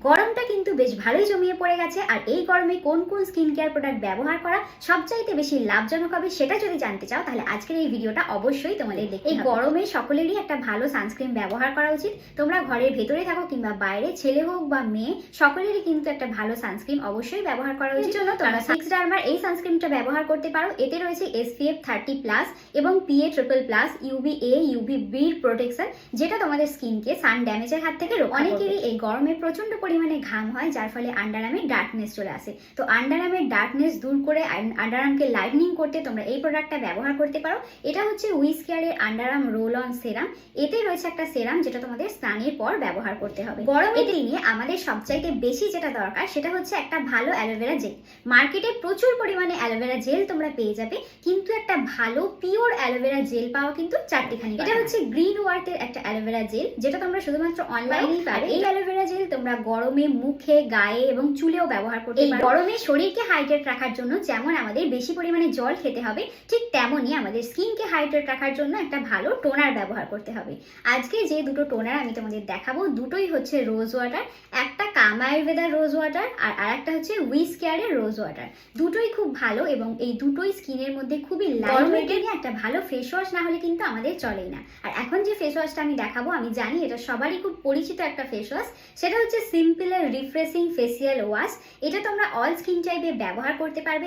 গরমটা কিন্তু বেশ ভালোই জমিয়ে পড়ে গেছে, আর এই গরমে কোন কোন স্কিন কেয়ার প্রোডাক্ট ব্যবহার করা সবচাইতে বেশি লাভজনক হবে সেটা যদি জানতে চাও, তাহলে আজকের এই ভিডিওটা অবশ্যই তোমাদের দেখতে হবে। এই গরমে সকলেরই একটা ভালো সানস্ক্রিন ব্যবহার করা উচিত। তোমরা ঘরের ভেতরে থাকো কিংবা বাইরে, ছেলে হোক বা মেয়ে, সকলেরই কিন্তু একটা ভালো সানস্ক্রিন অবশ্যই ব্যবহার করা উচিত। জন্য তোমরা সিক্স ডার্মার এই সানস্ক্রিনটা ব্যবহার করতে পারো। এতে রয়েছে SPF 30+ এবং PA++, UVA UVB প্রোটেকশন, যেটা তোমাদের স্কিনকে সান ড্যামেজের হাত থেকে রক্ষা করবে। অনেকেরই এই গরমে প্রচন্ড পরিমাণে ঘাম হয়, যার ফলে আন্ডারআর্মে ডার্কনেস চলে আসে। তো আন্ডারআর্মের ডার্কনেস দূর করে আন্ডারআর্মকে লাইটনিং করতে তোমরা এই প্রোডাক্টটা ব্যবহার করতে পারো। এটা হচ্ছে উইস কেয়ারের আন্ডারআর্ম রোল অন সেরাম। এতে রয়েছে একটা সেরাম যেটা তোমাদের স্নানের পর ব্যবহার করতে হবে। গরমের দিনে আমাদের সবচাইতে বেশি যেটা দরকার সেটা হচ্ছে একটা ভালো অ্যালোভেরা জেল। মার্কেটে প্রচুর পরিমাণে অ্যালোভেরা জেল তোমরা পেয়ে যাবে, কিন্তু একটা ভালো পিওর অ্যালোভেরা জেল পাওয়া কিন্তু চারটিখানি। এটা হচ্ছে গ্রিন ওয়ার্থের একটা অ্যালোভেরা জেল, যেটা তোমরা শুধুমাত্র অনলাইনেই পাবে। এই অ্যালোভেরা জেল তোমরা গরমে মুখে, গায়ে এবং চুলেও ব্যবহার করতে পারো। এই গরমে শরীরকে হাইড্রেট রাখার জন্য যেমন আমাদের বেশি পরিমাণে জল খেতে হবে, ঠিক তেমনই আমাদের স্কিনকে হাইড্রেট রাখার জন্য একটা ভালো টোনার ব্যবহার করতে হবে। আজকে যে দুটো টোনার আমি তোমাদের দেখাবো, দুটোই হচ্ছে রোজ ওয়াটার। একটা কামায়ুর্বেদার রোজ ওয়াটার আর আরেকটা হচ্ছে উইস কেয়ারের রোজ ওয়াটার। দুটোই খুব ভালো এবং এই দুটোই স্কিনের মধ্যে খুবই লাইটওয়েট। একটা ভালো ফেস ওয়াশ না হলে কিন্তু আমাদের চলেই না। আর এখন যে ফেস ওয়াশটা আমি দেখাবো, আমি জানি এটা সবারই খুব পরিচিত একটা ফেস ওয়াশ, সেটা হচ্ছে সিম্পলের রিফ্রেশিং ফেসিয়াল ওয়াশ। এটা তোমরা অল স্কিন টাইপে ব্যবহার করতে পারবে।